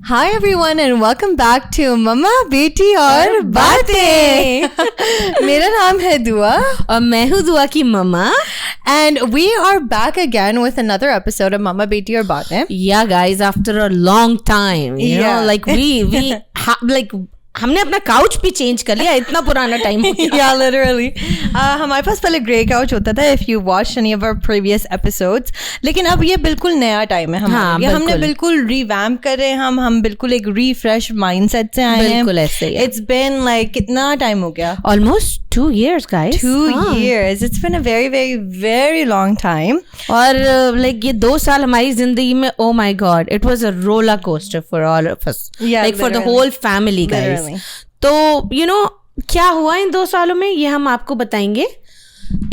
Hi everyone and welcome back to मम्मा बेटी और बातें। मेरा नाम है दुआ और मैं हूँ दुआ की मम्मा and we are back again with another episode of मम्मा बेटी और बातें। Yeah guys, after a long time, you know, like we हमने अपना काउच भी चेंज कर लिया, इतना पुराना टाइम हो गया। Yeah, literally. हमारे पास पहले ग्रे काउच होता था if you watched any of our previous episodes, लेकिन अब ये बिल्कुल नया टाइम है हमारे लिए। हमने बिल्कुल रिवैम्प कर रहे हैं, हम बिल्कुल एक रिफ्रेश माइंडसेट से आए हैं। बिल्कुल ऐसे ही। It's been like कितना टाइम हो गया? Almost 2 years guys. 2 years. It's been a very very very long time. और like ये 2 साल हमारी जिंदगी में, oh my god, it was a roller coaster for all of us. Yeah, like for the whole family guys. Literally. तो you know क्या हुआ इन 2 सालों में ये हम आपको बताएंगे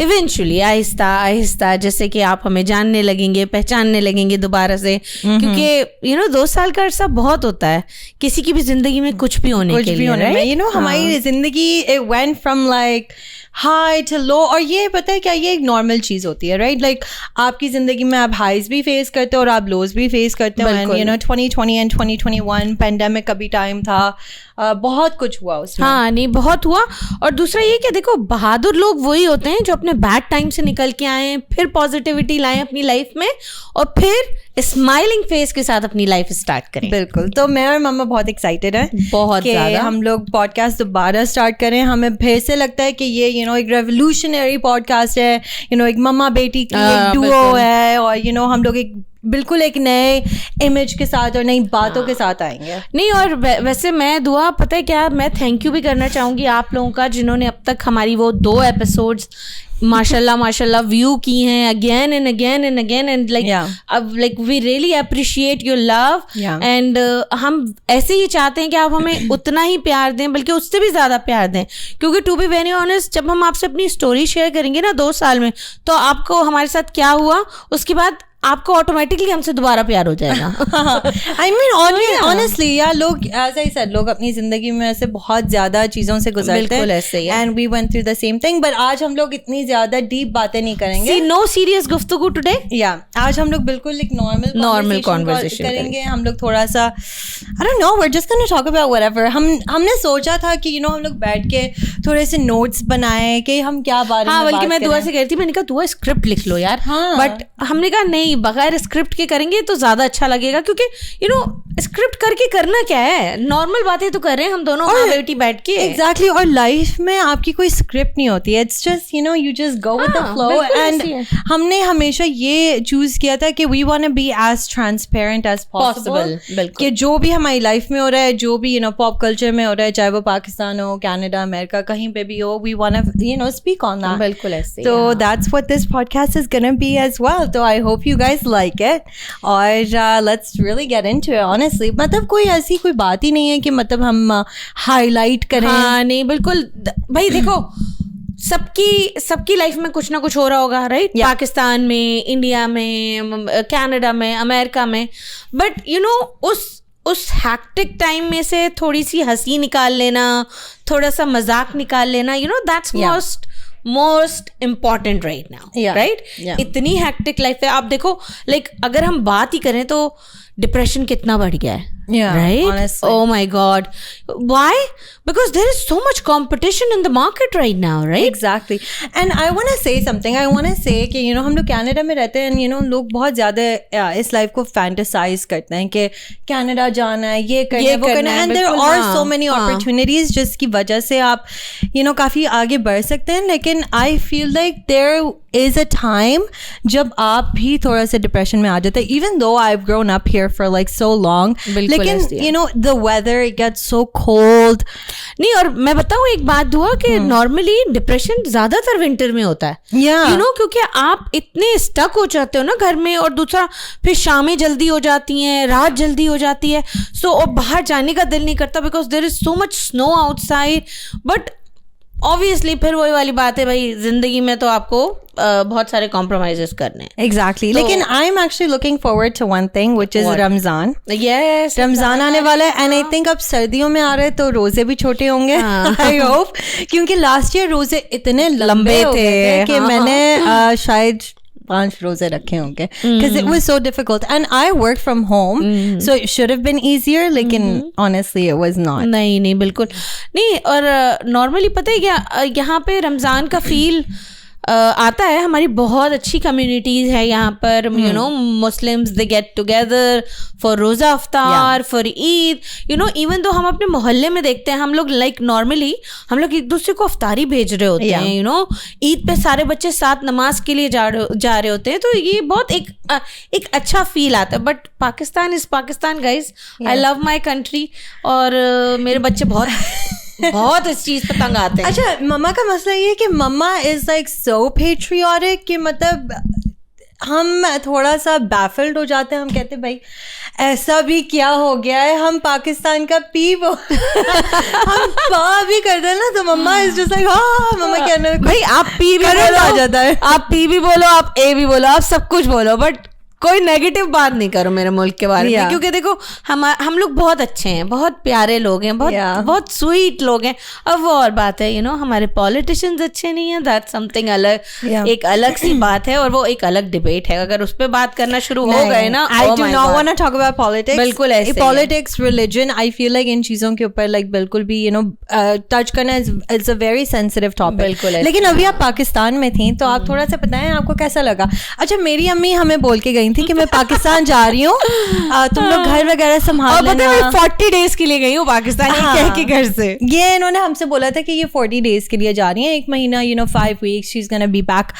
इवेंचुअली, आहिस्ता आहिस्ता, जैसे कि आप हमें जानने लगेंगे, पहचानने लगेंगे दोबारा से। क्योंकि यू नो 2 साल का अरसा बहुत होता है किसी की भी जिंदगी में, कुछ भी होने के लिए, right? यू नो हमारी जिंदगी it went from like high to low. और ये पता है क्या, ये एक नॉर्मल चीज होती है, राइट? लाइक आपकी जिंदगी में आप हाइज भी फेस करते हो और आप लोज भी फेस करते हो। And you know 2020 and 2021 pandemic का भी टाइम था, बहुत कुछ हुआ उसमें। हाँ नहीं, बहुत हुआ। और दूसरा ये कि देखो, बहादुर लोग वही होते हैं जो अपने बैड टाइम से निकल के आए, फिर पॉजिटिविटी लाएं अपनी लाइफ में और फिर स्माइलिंग फेस के साथ अपनी लाइफ स्टार्ट करें। बिल्कुल। तो मैं और मम्मा बहुत एक्साइटेड है, बहुत ज़्यादा। हम लोग पॉडकास्ट दोबारा स्टार्ट करें। हमें फिर से लगता है कि ये यू नो एक रेवोल्यूशनरी पॉडकास्ट है, यू नो एक मम्मा बेटी की एक डुओ है, और यू नो हम लोग एक बिल्कुल एक नए इमेज के साथ और नई बातों के साथ आएंगे। नहीं, और वैसे मैं दुआ, पता है क्या, मैं थैंक यू भी करना चाहूँगी आप लोगों का जिन्होंने अब तक हमारी वो 2 एपिसोड्स माशाल्लाह व्यू की हैं again and again and again, and like we really appreciate your love. And हम ऐसे ही चाहते हैं कि आप हमें उतना ही प्यार दें, बल्कि उससे भी ज़्यादा प्यार दें। क्योंकि टू बी वेरी ऑनेस्ट, जब हम आपसे अपनी स्टोरी शेयर करेंगे ना 2 साल में, तो आपको हमारे साथ क्या हुआ उसके बाद आपको ऑटोमेटिकली हमसे दोबारा प्यार हो जाएगा। I mean honestly यार, लोग as I said, लोग अपनी जिंदगी में ऐसे बहुत ज्यादा चीजों से गुजरते हैं, ऐसे ही, and we went through the same thing, but आज हम लोग इतनी ज्यादा डीप बातें नहीं करेंगे। See, no serious गुफ्तगू today। Yeah, आज हम लोग बिल्कुल एक नॉर्मल कॉन्वर्सेशन करेंगे। हम लोग थोड़ा सा I don't know, we're just gonna talk about whatever। हमने सोचा था कि you know हम लोग बैठ के थोड़े से नोट्स बनाए कि हम क्या बारे में बात बल्कि मैं दुआ से कह रही थी, मैंने कहा दुआ स्क्रिप्ट लिख लो यार। बट हमने कहा नहीं, बगैर स्क्रिप्ट के करेंगे तो ज्यादा अच्छा लगेगा, क्योंकि यू नो स्क्रिप्ट करके करना क्या है, नॉर्मल बातें तो कर रहे हैं हम दोनों माँ बेटी बैठ के। एग्जैक्टली। और लाइफ में आपकी कोई स्क्रिप्ट नहीं होती है, it's just you know you just go with the flow. And हमने हमेशा ये चूज किया था कि we want to be as transparent as possible, कि जो भी हमारी लाइफ में हो रहा है, जो भी यू नो पॉप कल्चर में हो रहा है, चाहे वो पाकिस्तान हो, कनाडा, अमेरिका, कहीं पे भी हो, we want to you know speak on that. बिल्कुल ऐसे। तो that's what this podcast is gonna be as well. तो I hope you guys like it, और let's really get into it. Honestly मतलब कोई ऐसी कोई बात ही नहीं है कि मतलब हम हाईलाइट करें। हाँ नहीं, बिल्कुल भाई देखो, सबकी लाइफ में कुछ ना कुछ हो रहा होगा, राइट? पाकिस्तान में, इंडिया में, कनाडा में, अमेरिका में, बट यू नो उस हैक्टिक टाइम में से थोड़ी सी हंसी निकाल लेना, थोड़ा सा मजाक निकाल लेना, you know that's most important right now, right? इतनी हैक्टिक लाइफ है। आप देखो, लाइक अगर हम बात ही करें तो डिप्रेशन कितना बढ़ गया है, right? Honestly. Oh my God. Why? Because there is so much competition in the market right now, right? Exactly. And I want to say something. I want to say कि you know हम लोग Canada में रहते हैं, you know लोग बहुत ज़्यादा इस लाइफ को fantasize करते हैं कि कनाडा जाना है, ये करना है, वो करना है, and there are so many opportunities जिसकी वजह से आप you know काफ़ी आगे बढ़ सकते हैं। लेकिन I feel like there is a time जब आप भी थोड़ा सा डिप्रेशन में आ जाते हैं, even though I've grown up here for like so long, लेकिन you know the weather it gets so cold। नहीं, और मैं बताऊँ एक बात हुआ कि नॉर्मली डिप्रेशन ज्यादातर विंटर में होता है, यू नो, क्योंकि आप इतने स्टक हो जाते हो ना घर में, और दूसरा फिर शामें जल्दी हो जाती हैं, रात जल्दी हो जाती है, सो और बाहर जाने का दिल नहीं करता because there is so much snow outside. But obviously फिर वही वाली बात है भाई, जिंदगी में तो आपको बहुत सारे कॉम्प्रोमाइजेस करने हैं। एग्जैक्टली। लेकिन I am actually looking forward to one thing which is Ramzan. Yes, Ramzan आने वाला है, एंड आई थिंक अब सर्दियों में आ रहे हैं तो रोजे भी छोटे होंगे, आई होप, क्योंकि लास्ट ईयर रोजे इतने लंबे थे कि मैंने शायद 5 रोजे रखे होंगे because it was so difficult and I worked from home so it should have been easier लेकिन honestly it was not. नहीं बिल्कुल नहीं. और नॉर्मली पता है क्या, यहाँ पे रमज़ान का फील आता है. हमारी बहुत अच्छी कम्युनिटीज़ है यहाँ पर. You know Muslims they get together for रोज़ा अफ्तार, for Eid. You know even though हम अपने मोहल्ले में देखते हैं, हम लोग लाइक नॉर्मली हम लोग एक दूसरे को अफ्तारी भेज रहे होते हैं. यू नो ईद पे सारे बच्चे साथ नमाज के लिए जा रहे होते हैं. तो ये बहुत एक अच्छा फील आता है. But Pakistan is Pakistan guys. I love my country. और मेरे बच्चे बहुत इस चीज पे तंग आते हैं. अच्छा, मम्मा का मसला ये है कि मम्मा इज लाइक सो पेट्रियोटिक कि मतलब हम थोड़ा सा बैफल्ड हो जाते हैं. हम कहते हैं भाई ऐसा भी क्या हो गया है, हम पाकिस्तान का पी हम पा भी करते हैं ना, तो मम्मा इज जस्ट लाइक हाँ मम्मा क्या ना भाई आप पी भी बोलो आ जाता है, आप पी भी बोलो, आप ए भी बोलो, आप सब कुछ बोलो, बट कोई नेगेटिव बात नहीं करो मेरे मुल्क के बारे में. क्योंकि देखो हम लोग बहुत अच्छे हैं, बहुत प्यारे लोग हैं, बहुत स्वीट लोग हैं. अब वो और बात है, यू नो हमारे पॉलिटिशियंस अच्छे नहीं हैं, दैट समथिंग अलग, एक अलग सी बात है और वो एक अलग डिबेट है. अगर उस पर बात करना शुरू हो गए ना, I do not want to talk about politics. बिल्कुल ऐसे politics, religion, I feel like इन चीजों के ऊपर लाइक बिल्कुल भी यू नो टच करना is a very sensitive topic. बिल्कुल. लेकिन अभी आप पाकिस्तान में थी तो आप थोड़ा सा बताएं आपको कैसा लगा. अच्छा, मेरी अम्मी हमें बोल के गई थी कि मैं पाकिस्तान जा रही हूँ, तुम लोग घर वगैरह संभाल लेना. मैं 40 डेज के लिए गई हूँ पाकिस्तान, कह के घर से. ये इन्होंने हमसे बोला था कि ये 40 डेज के लिए जा रही हैं, 1 महीना, you know 5 weeks she is gonna be back.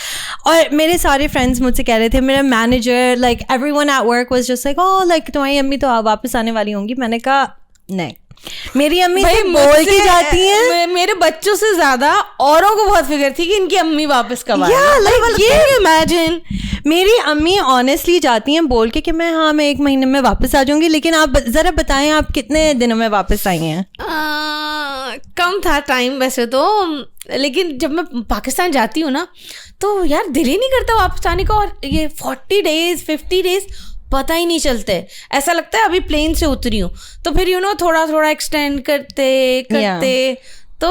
और मेरे सारे फ्रेंड्स मुझसे कह रहे थे, मेरा manager, like everyone at work was just like oh like तुम्हारी अम्मी तो वापस आने वाली होंगी. मैंने कहा नहीं, मेरी अम्मी से बोल के जाती हैं. मेरे बच्चों से ज्यादा औरों को बहुत फिक्र थी कि इनकी अम्मी वापस कब आएगी. इमेजिन मेरी अम्मी ऑनेस्टली जाती हैं बोल के कि मैं 1 महीने में वापस आ जाऊंगी. लेकिन आप जरा बताएं आप कितने दिनों में वापस आई हैं? कम था टाइम वैसे तो, लेकिन जब मैं पाकिस्तान जाती हूँ ना तो यार दिल ही नहीं करता वापस आने का. और ये 40 डेज 50 डेज पता ही नहीं चलते, ऐसा लगता है अभी प्लेन से उतरी हूँ. तो फिर यू नो थोड़ा थोड़ा एक्सटेंड करते तो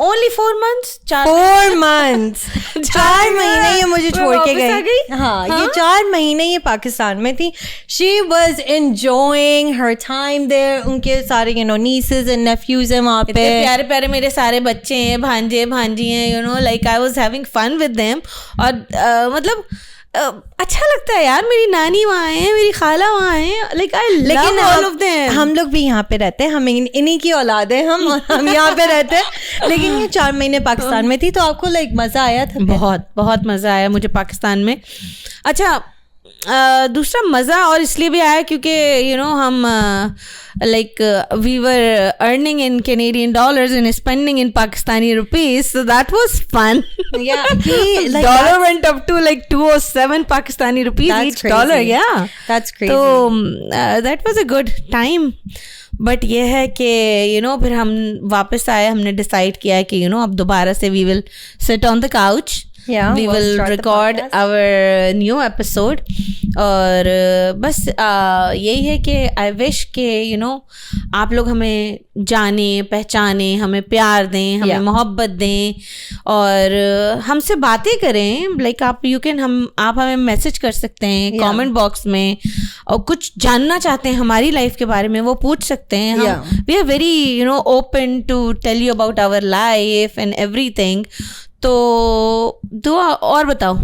ओनली 4 months 4 months 4 महीने ये मुझे छोड़ के गई. हाँ, ये 4 महीने ये पाकिस्तान में थी. She was enjoying her time there. उनके सारे you know nieces and nephews हैं वहाँ पे, प्यारे प्यारे मेरे सारे बच्चे हैं, भांजे भांजी हैं. You know like I was having fun with them. और मतलब अच्छा लगता है यार. मेरी नानी वहाँ है, मेरी खाला वहाँ है, like I love all of them. हम लोग भी यहाँ पे रहते हैं, हम इन्हीं की औलाद है हम यहाँ पे रहते हैं. लेकिन ये 4 महीने पाकिस्तान में थी तो आपको लाइक मजा आया था? बहुत मजा आया मुझे पाकिस्तान में. अच्छा, दूसरा मज़ा और इसलिए भी आया क्योंकि यू नो हम like we were earning in Canadian dollars and spending in Pakistani rupees, so that was fun. Yeah, like dollar went up to like 207 Pakistani rupees each crazy. Dollar. Yeah, that's crazy. So that was a good time. But ये है कि you know फिर हम वापस आए, हमने decide किया है कि यू नो अब दोबारा से we will sit on the couch. We will record our new episode. और बस यही है कि आई विश के यू नो आप लोग हमें जाने पहचाने, हमें प्यार दें, हमें मोहब्बत दें और हमसे बातें करें. लाइक आप हमें मैसेज कर सकते हैं कमेंट बॉक्स में, और कुछ जानना चाहते हैं हमारी लाइफ के बारे में वो पूछ सकते हैं. हम we are very you know open to tell you about our life and everything. तो दुआ और बताओ.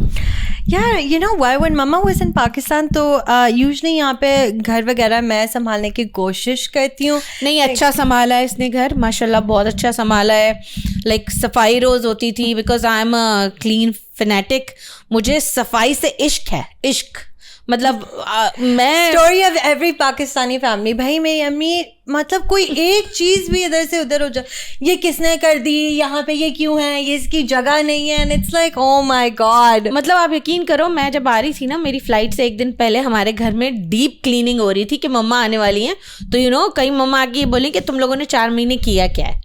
यार you know why when mamma was in Pakistan तो यूजुअली यहाँ पे घर वगैरह मैं संभालने की कोशिश करती हूँ. नहीं, अच्छा संभाला है इसने घर, माशाल्लाह बहुत अच्छा संभाला है. लाइक सफाई रोज़ होती थी, because I am a clean fanatic. मुझे सफाई से इश्क है, इश्क. मतलब मैं story of every Pakistani family. भाई मेरी अम्मी मतलब कोई एक चीज भी इधर से उधर हो जाए, ये किसने कर दी, यहाँ पे ये क्यों है, ये इसकी जगह नहीं है. And it's like oh my God. मतलब आप यकीन करो, मैं जब आ रही थी ना मेरी फ्लाइट से 1 दिन पहले हमारे घर में डीप क्लीनिंग हो रही थी कि मम्मा आने वाली हैं. तो यू नो कई मम्मा आके बोली कि तुम लोगों ने 4 महीने किया क्या है.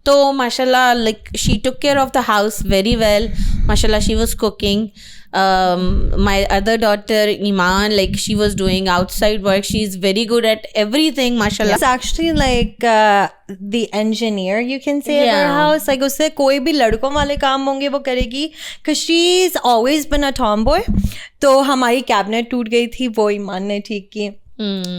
तो माशाल्लाह like she took care of the house very well. माशाल्लाह she was cooking. my other daughter Iman, like she was doing outside work. She's very good at everything, mashallah. It's actually like the engineer, you can say, at her Yeah. house. Like उससे कोई भी लड़कों वाले काम होंगे वो करेगी, because she's always been a tomboy. तो हमारी कैबिनेट टूट गई थी, वो ईमान ने ठीक की.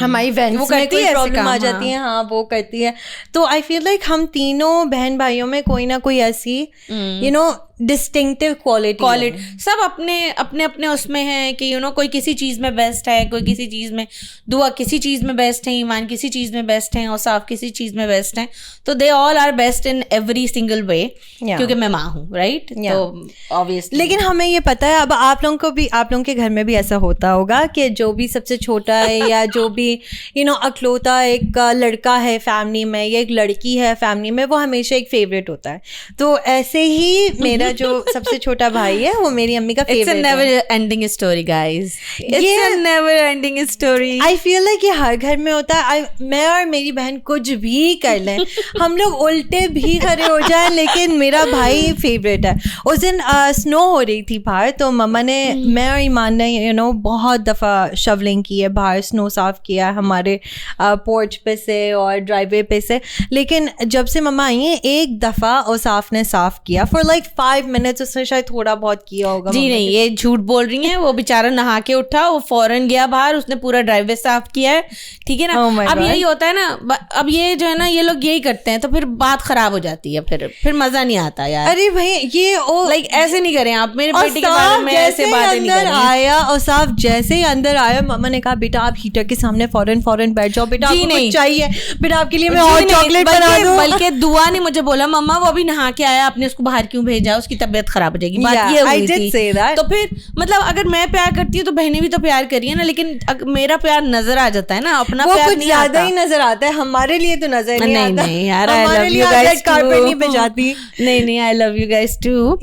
हमारी वेंट्स में करती कोई है ऐसे प्रॉब्लम काम, आ जाती है, हाँ वो करती है. तो आई फील लाइक हम तीनों बहन भाइयों में कोई ना कोई ऐसी यू नो डिस्टिंक्टिव क्वालिटी सब अपने अपने अपने उसमें है कि कोई किसी चीज में बेस्ट है, कोई किसी चीज में, दुआ किसी चीज में बेस्ट है, ईमान किसी चीज में बेस्ट है, और साफ किसी चीज में बेस्ट है. तो they all are best in every single way, क्योंकि मैं माँ हूँ, राइट? तो ऑब्वियसली. लेकिन हमें ये पता है, अब आप लोगों को भी, आप लोगों के घर में भी ऐसा होता होगा कि जो भी सबसे छोटा है या जो भी अकलौता एक लड़का है फैमिली में या एक लड़की है फैमिली में, वो हमेशा एक फेवरेट होता है. तो ऐसे ही मेरा जो सबसे छोटा भाई है वो मेरी अम्मी का फेवरेट है. It's a never ending story, guys. It's a never ending story. I feel like ये हर घर में होता है. मैं और मेरी बहन कुछ भी कर लें, हम लोग उल्टे भी खड़े हो जाए, लेकिन मेरा भाई फेवरेट है. उस दिन स्नो हो रही थी बाहर, तो मम्मा ने, मैं और ईमान ने बहुत दफ़ा शवलिंग की है बाहर, स्नो साफ किया है हमारे पोर्च पे से और ड्राइववे पे से. लेकिन जब से मम्मा आई हैं, एक दफ़ा उसाफ ने साफ किया फॉर लाइक 5 minutes. उसने शायद थोड़ा बहुत किया होगा. जी नहीं, ये झूठ बोल रही हैं. वो बेचारा नहा के उठा, वो फौरन गया बाहर, उसने पूरा ड्राइववे साफ किया है, ठीक है ना? अब यही होता है ना, अब ये जो है ना, ये लोग यही करते हैं, तो फिर बात खराब हो जाती है, फिर मजा नहीं आता यार. अरे भाई ये लाइक ऐसे नहीं करें आप, मेरे बेटे के बारे में ऐसे बातें नहीं करें. आया और साफ जैसे ही अंदर आया, मम्मा ने कहा बेटा आप हीटर के सामने फौरन बैठ जाओ, बेटा आपको कुछ चाहिए, बेटा आपके लिए मैं और चॉकलेट बना दूं. बल्कि दुआ ने मुझे बोला, मम्मा वो अभी नहा के आया, आपने उसको बाहर क्यों भेजा, उसकी तबीयत खराब हो जाएगी. बात ये हुई थी. तो फिर मतलब अगर मैं प्यार करती हूँ तो बहनें भी तो प्यार करिए ना, लेकिन मेरा प्यार नजर आ जाता है ना, अपना वो प्यार कुछ नहीं ज्यादा आता. ही नजर आता है, हमारे लिए तो नजर नहीं आता. नहीं यार, हमारे लिए रेड कार्पेट नहीं पे जाती. नहीं, I love you guys too.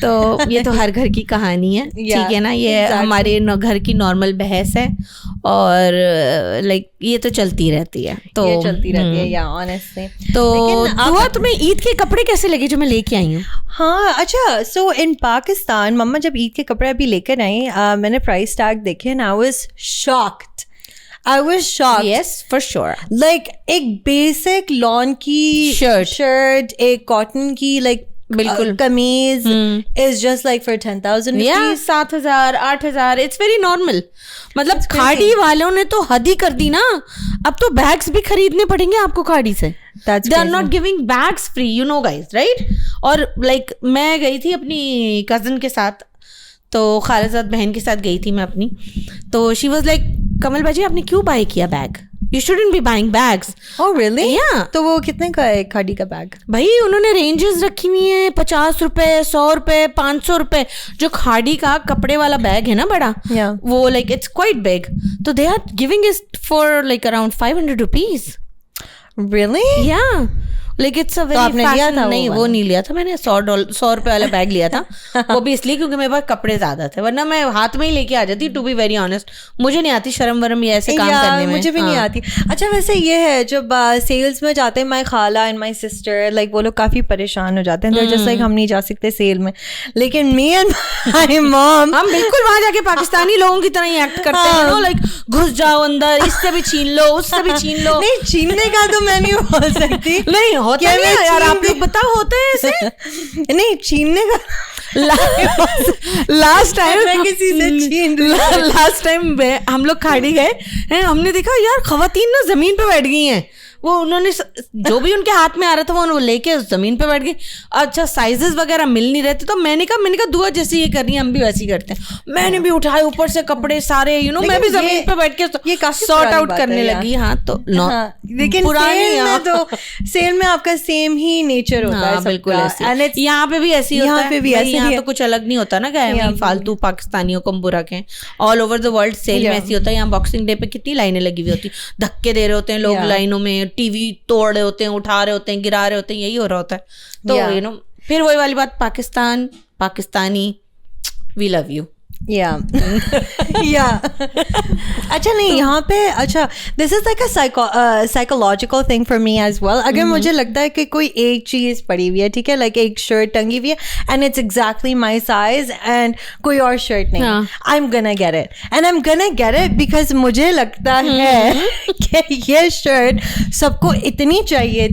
तो ये तो हर घर की कहानी है, ठीक है ना? ये हमारे घर की नॉर्मल बहस है, और लाइक ये तो चलती रहती है. तो ये चलती रहती है, या ऑनेस्टली. तो दुआ, तुम्हें ईद के कपड़े कैसे लगे जो मैं लेके आई हूँ? हाँ अच्छा, सो इन पाकिस्तान मम्मा जब ईद के कपड़े अभी लेकर आई, मैंने प्राइस टैग देखे and I was shocked. Yes, for sure. Like एक बेसिक लॉन की शर्ट, एक कॉटन की लाइक बिल्कुल कमीज is just like for 10,000 rupees. Yeah, 7,000, 8,000. It's very normal. मतलब खाड़ी वालों ने तो हद ही कर दी ना. अब तो बैग्स भी खरीदने पड़ेंगे आपको खाड़ी से. They are not giving bags free, you know guys, right? और like मैं गई थी अपनी कजन के साथ, तो खालाजाद बहन के साथ गई थी मैं अपनी. तो शी वॉज लाइक, कमल बाजी आपने क्यों बाय किया bag? You shouldn't be buying bags. Oh really? Yeah. तो वो कितने का है खाड़ी का बैग? भाई उन्होंने रेंजेस रखी हुई हैं, 50 रुपए, 100 रुपए, 500 रुपए. जो खाड़ी का कपड़े वाला बैग है ना बड़ा, वो लाइक इट्स क्वाइट बिग, तो they are giving it for like around 500 rupees. Really? Yeah. Like it's a very fashion. नहीं, वो नहीं लिया था मैंने, 100 रुपए वाला बैग लिया था. वो भी इसलिए क्योंकि मेरे पास कपड़े ज्यादा थे, वरना मैं हाथ में ही लेके आ जाती. टू बी वेरी ऑनेस्ट, मुझे नहीं आती शर्म वरम ये ऐसे काम करने में. मुझे भी नहीं आती. अच्छा वैसे ये है, जब सेल्स में जाते हैं, माई खाला एंड माई सिस्टर, लाइक वो लोग काफी परेशान हो जाते हैं. जस्ट लाइक हम नहीं जा सकते सेल में, लेकिन मी एंड माई मॉम, हम बिल्कुल वहां जाके पाकिस्तानी लोगों की तरह ही एक्ट करते हैं. नो लाइक घुस जाओ अंदर, इससे भी छीन लो, उससे भी छीन लो. नहीं, छीनने का तो मैं नहीं बोल सकती. नहीं होता है यार, आप लोग बताओ होता है ऐसे? नहीं, छीनने का लास्ट टाइम मैं किसी से छीन लास्ट टाइम हम लोग खाड़ी गए हैं, हमने देखा यार खवातीन ना जमीन पे बैठ गई हैं. वो उन्होंने जो भी उनके हाथ में आ रहा था वो लेके जमीन पे बैठ गई. अच्छा साइजेस वगैरह मिल नहीं रहे थे, तो मैंने कहा दुआ जैसे ये कर रही है हम भी वैसे ही करते हैं. मैंने भी उठाए ऊपर से कपड़े सारे, मैं भी जमीन पे बैठ के ये सॉर्ट आउट करने लगी. हाँ तो लेकिन सेल में आपका सेम ही नेचर होता है. बिल्कुल ऐसे. यहाँ पे भी ऐसी होता है. यहाँ तो कुछ अलग नहीं होता ना, क्या फालतू पाकिस्तानियों को हम बुरा कहें. All over the world sale में ऐसी होता है. यहाँ बॉक्सिंग डे पे कितनी लाइनें लगी हुई होती, धक्के दे रहे होते हैं लोग लाइनों में, टीवी तोड़ रहे होते हैं, उठा रहे होते हैं, गिरा रहे होते हैं, यही हो रहा होता है. तो फिर वही वाली बात, Pakistan, Pakistani, we love you. या अच्छा नहीं यहाँ पे अच्छा this is like a psychological thing for me as well. अगर मुझे लगता है कि कोई एक चीज पड़ी हुई है, ठीक है, लाइक एक शर्ट टंगी हुई है and it's exactly my size and कोई और शर्ट नहीं, आई एम गना get it and I am गना गेट इट बिकॉज मुझे लगता है कि ये शर्ट सबको इतनी चाहिए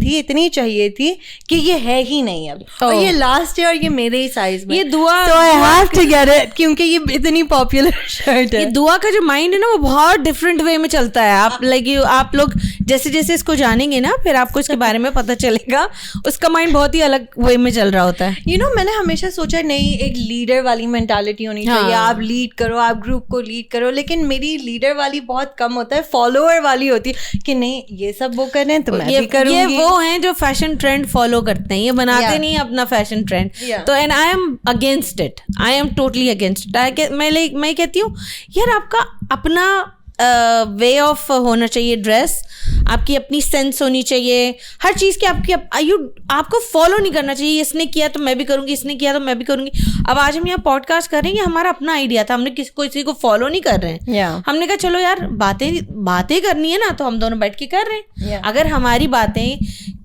थी कि ये है ही नहीं अब, और ये लास्ट ईयर ये मेरे ही साइज में, ये दुआ, so I have to get it क्योंकि ये इतनी पॉपुलर शर्ट है. ये दुआ का जो माइंड है ना वो बहुत डिफरेंट वे में चलता है. आप आप लोग जैसे जैसे इसको जानेंगे ना फिर आपको इसके बारे में पता चलेगा. उसका माइंड बहुत ही अलग वे में चल रहा होता है. मैंने हमेशा सोचा नहीं एक लीडर वाली मेंटालिटी होनी चाहिए, आप लीड करो, आप ग्रुप को लीड करो, लेकिन मेरी लीडर वाली बहुत कम होता है, फॉलोअर वाली होती है कि नहीं ये सब वो कर रहे हैं तो मैं भी करूंगी. ये वो हैं जो फैशन ट्रेंड फॉलो करते हैं, ये बनाते नहीं अपना फैशन ट्रेंड. तो and I am against it, I am totally against it. मैं कहती हूँ यार आपका अपना वे ऑफ होना चाहिए ड्रेस, आपकी अपनी सेंस होनी चाहिए हर चीज़ की. आपको फॉलो नहीं करना चाहिए इसने किया तो मैं भी करूँगी, इसने किया तो मैं भी करूँगी. अब आज हम यहाँ पॉडकास्ट कर रहे हैं, हमारा अपना आइडिया था, हमने किसी को फॉलो नहीं कर रहे हैं. हमने कहा चलो यार बातें करनी है ना तो हम दोनों बैठ के कर रहे हैं. अगर हमारी बातें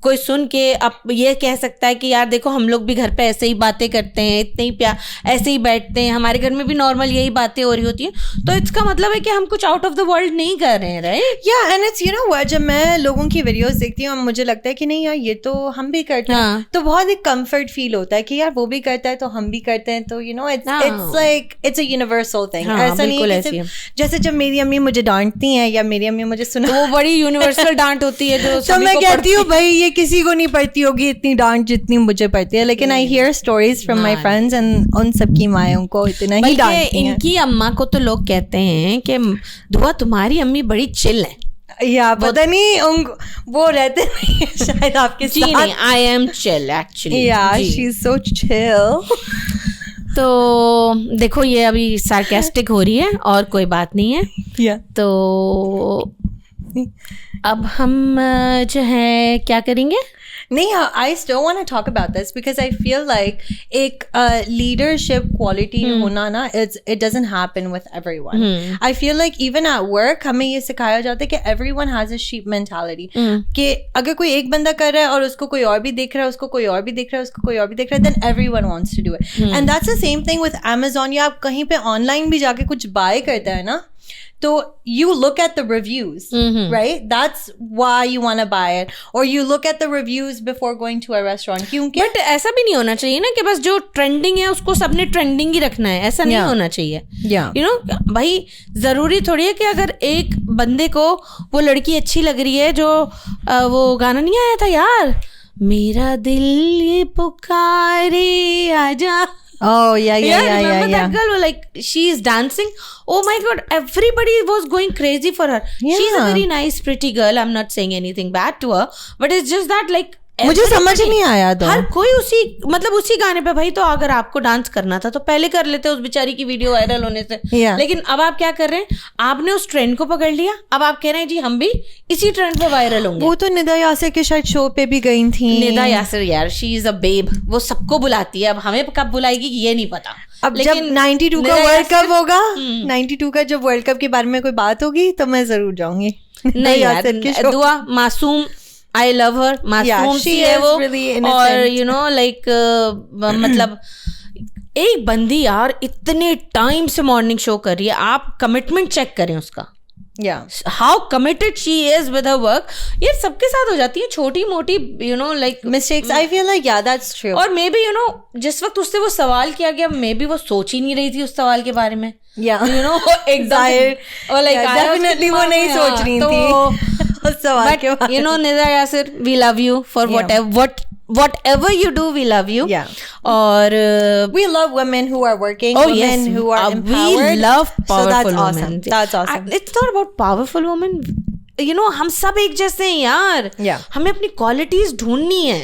कोई सुन के अब ये कह सकता है कि यार देखो हम लोग भी घर पे ऐसे ही बातें करते हैं, इतने ही प्यार ऐसे ही बैठते हैं, हमारे घर में भी नॉर्मल यही बातें हो रही होती हैं, तो इसका मतलब है कि हम कुछ आउट ऑफ द वर्ल्ड नहीं कर रहे हैं, राइट? या एंड इट्स व्हाट, जब मैं लोगों की वीडियोस देखती हूँ मुझे लगता है कि नहीं यार ये तो हम भी करते हैं, तो बहुत एक कंफर्ट फील होता है कि यार वो भी करता है तो हम भी करते हैं, तो it's like it's a universal thing. ऐसा नहीं है जैसे जब मेरी अम्मी मुझे डांटती हैं या मेरी अम्मी मुझे सुना, वो बड़ी यूनिवर्सल डांट होती है जो तो मैं कहती हूँ भाई ये किसी को नहीं पड़ती होगी इतनी डांट जितनी मुझे पड़ती है, लेकिन I hear stories from my friends and उन सबकी माएँ को इतना ही डांटती हैं. इनकी अम्मा को तो लोग कहते हैं कि दुआ तुम्हारी अम्मी बड़ी चिल है. या पता नहीं वो रहते नहीं है शायद आपके साथ. नहीं, आई एम चिल एक्चुअली. या शी इज सो चिल. तो देखो ये अभी सार्केस्टिक हो रही है और कोई बात नहीं है. तो अब हम जो है क्या करेंगे? नहीं, I still want to talk about this because I feel like एक leadership quality होना ना it doesn't happen with everyone. I feel like even at work हमें ये सिखाया जाता है कि everyone has a sheep mentality. कि अगर कोई एक बंदा कर रहा है और उसको कोई और भी देख रहा है, उसको कोई और भी देख रहा है, उसको कोई और भी देख रहा है, then everyone wants to do it. And that's the same thing with Amazon. या आप कहीं पे ऑनलाइन भी जाके कुछ बाय करता है ना, तो you look at the reviews, right? That's why you want to buy it. Or you look at the reviews before going to a restaurant. क्योंकि बट ऐसा भी नहीं होना चाहिए ना कि बस जो ट्रेंडिंग है उसको सबने ट्रेंडिंग ही रखना है, ऐसा नहीं होना चाहिए. भाई जरूरी थोड़ी है कि अगर एक बंदे को वो लड़की अच्छी लग रही है, जो वो गाना नहीं आया था यार, मेरा दिल ये पुकारे आजा. Oh yeah. Remember that girl? Like she is dancing. Oh my God! Everybody was going crazy for her. She's a very nice, pretty girl. I'm not saying anything bad to her, but it's just that like. मुझे समझ नहीं आया तो हर कोई उसी गाने पे. भाई तो अगर आपको डांस करना था तो पहले कर लेते उस बेचारी की वीडियो वायरल होने से. लेकिन अब आप क्या कर रहे हैं, आपने उस ट्रेंड को पकड़ लिया, अब आप कह रहे हैं जी हम भी इसी ट्रेंड पे वायरल होंगे. वो तो निदा यासिर के शायद शो पे भी गई थी. निदा यासिर यार शी इज अ बेब, वो सबको बुलाती है. अब हमें कब बुलाएगी ये नहीं पता. अब जब 92 का वर्ल्ड कप होगा, 92 का जब वर्ल्ड कप के बारे में कोई बात होगी तो मैं जरूर जाऊंगी. नहीं यार, दुआ मासूम, I love her. मासूम सी है वो. और like मतलब एक बंदी यार इतने टाइम से मॉर्निंग शो कर रही है, आप कमिटमेंट चेक करें उसका. How committed she is with her work. ये सबके साथ हो जाती है छोटी मोटी like mistakes. I feel like that's true. और मे बी जिस वक्त उससे वो सवाल किया गया, मे बी वो सोच ही नहीं रही थी उस सवाल के बारे में. और like definitely वो नहीं सोच रही थी. But Nida Yasir, we love you for whatever you do, we love you. Or we love women who are working, women who are empowered. We love powerful women. Awesome. That's awesome. It's not about powerful women. हम सब एक जैसे हैं यार. हमें अपनी qualities ढूंढनी है.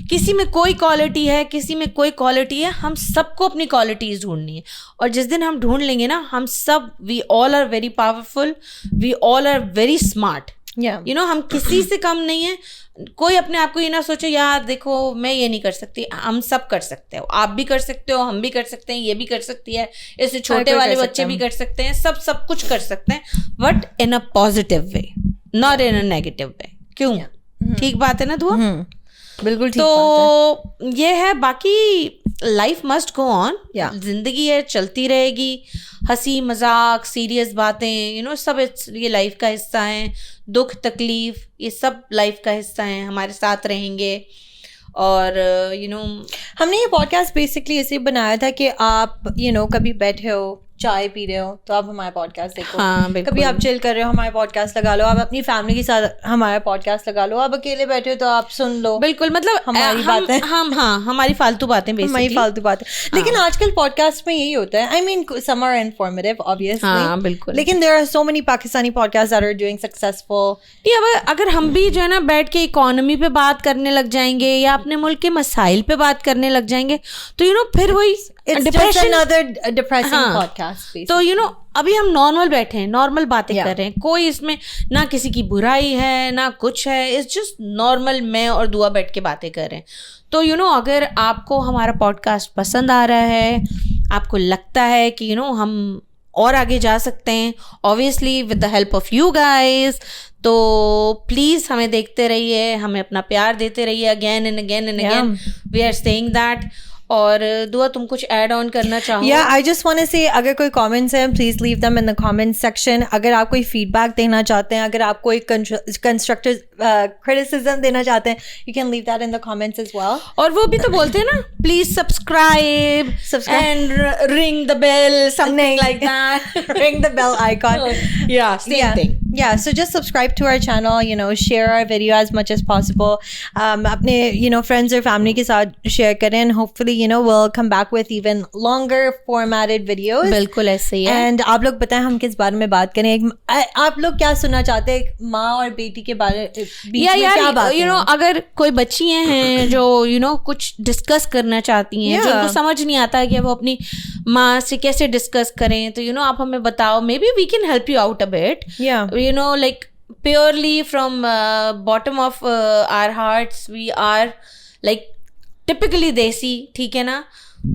किसी में कोई क्वालिटी है, किसी में कोई क्वालिटी है, हम सबको अपनी क्वालिटीज ढूंढनी है. और जिस दिन हम ढूंढ लेंगे ना, हम सब we all are very powerful, we all are very smart. You know, हम किसी से कम नहीं है. कोई अपने आप को ये ना सोचो यार देखो मैं ये नहीं कर सकती. हम सब कर सकते हो. आप भी कर सकते हो, हम भी कर सकते हैं, ये भी कर सकती है, इससे छोटे वाले बच्चे भी कर सकते हैं. सब कुछ कर सकते हैं, but in a positive way, not in a negative way. क्यों? ठीक बात है ना दुआ? बिल्कुल ठीक बात है. ये है. बाकी लाइफ मस्ट गो ऑन. जिंदगी है, चलती रहेगी. हंसी मजाक, सीरियस बातें, यू नो, सब ये लाइफ का हिस्सा है. दुख तकलीफ ये सब लाइफ का हिस्सा है, हमारे साथ रहेंगे. और यू नो, हमने ये पॉडकास्ट बेसिकली इसलिए बनाया था कि आप कभी बैठे हो, चाय पी रहे हो, तो आप हमारा पॉडकास्ट देखो. कभी आप चिल कर रहे हो, हमारा पॉडकास्ट लगा लो. आप अपनी फैमिली के साथ हमारा पॉडकास्ट लगा लो. आप अकेले बैठे हो तो आप सुन लो. बिल्कुल. मतलब हमारी बातें, हमारी फालतू बातें, हमारी फालतू बातें. लेकिन आजकल पॉडकास्ट में यही होता है. I mean some are informative obviously, बिल्कुल. लेकिन there are so many Pakistani podcast that are doing successful. अगर हम भी जो है ना बैठ के इकोनॉमी पे बात करने लग जाएंगे या अपने मुल्क के मसाइल पे बात करने लग जाएंगे तो फिर वही depression, another depressing podcast basically. तो अभी हम नॉर्मल बैठे हैं, नॉर्मल बातें कर रहे हैं. कोई इसमें ना किसी की बुराई है ना कुछ है. It's just normal. मैं और दुआ बैठ के बातें कर रहे हैं. तो अगर आपको हमारा पॉडकास्ट पसंद आ रहा है, आपको लगता है कि हम और आगे जा सकते हैं, obviously with the help of you guys, तो प्लीज हमें देखते रहिए, हमें अपना प्यार देते रहिए. Again and again and again we are saying that. और दुआ तुम कुछ ऐड ऑन करना चाहो? या आई जस्ट वांट टू से, अगर कोई कमेंट्स हैं please leave them in the comment section. अगर आप कोई फीडबैक देना चाहते हैं, अगर आप कोई कंस्ट्रक्टिव क्रिटिसिज्म देना चाहते हैं, you can leave that in the comments as well. और वो भी तो बोलते हैं ना, please subscribe and ring the bell, something like that. Ring the bell icon. Same thing. Yeah, so just subscribe to our channel, share our video as much as possible. अपने friends और family के साथ share करें, and hopefully we'll come back with even longer formatted videos. बिल्कुल ऐसे ही है. And आप लोग बताएं हम किस बारे में बात करें. आप लोग क्या सुनना चाहते हैं माँ और बेटी के बारे बीच में, क्या बात है? अगर कोई बच्चियां हैं जो कुछ डिस्कस करना चाहती हैं, जो उनको समझ नहीं आता है कि वो अपनी माँ से कैसे डिस्कस करें, तो आप हमें बताओ. Maybe we can help you out a bit. Like purely from bottom of our hearts, we are like typically देसी. ठीक है ना?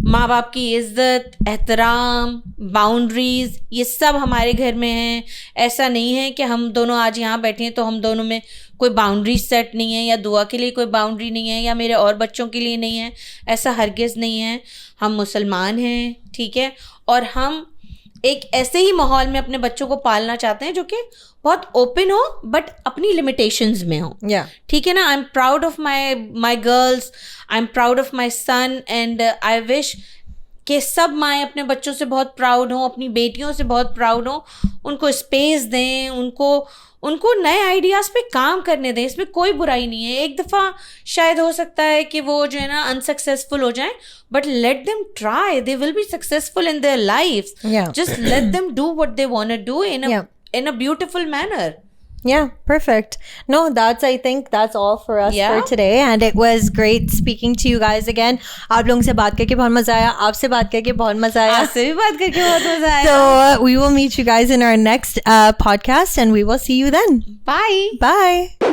माँ बाप की इज्जत, एहतराम, बाउंड्रीज, ये सब हमारे घर में है. ऐसा नहीं है कि हम दोनों आज यहाँ बैठे हैं तो हम दोनों में कोई बाउंड्री सेट नहीं है, या दुआ के लिए कोई बाउंड्री नहीं है, या मेरे और बच्चों के लिए नहीं है. ऐसा हरगिज़ नहीं है. हम मुसलमान हैं, ठीक है, और हम एक ऐसे ही माहौल में अपने बच्चों को पालना चाहते हैं जो कि बहुत ओपन हो बट अपनी लिमिटेशंस में हो. ठीक है ना? I am proud of my girls, I am proud of my son, and I wish कि सब माएँ अपने बच्चों से बहुत प्राउड हों, अपनी बेटियों से बहुत प्राउड हों. उनको स्पेस दें, उनको नए आइडियाज़ पे काम करने दें. इसमें कोई बुराई नहीं है. एक दफ़ा शायद हो सकता है कि वो जो है ना अनसक्सेसफुल हो जाएं, but let them try. They will be successful in their lifes. Just let them do what they want to do in a beautiful manner. Yeah, perfect. No, I think that's all for us for today, and it was great speaking to you guys again. आप लोगों से बात करके बहुत मजा आया, आपसे बात करके बहुत मजा आया, आपसे भी बात करके बहुत मजा आया. So we will meet you guys in our next podcast, and we will see you then. Bye. Bye.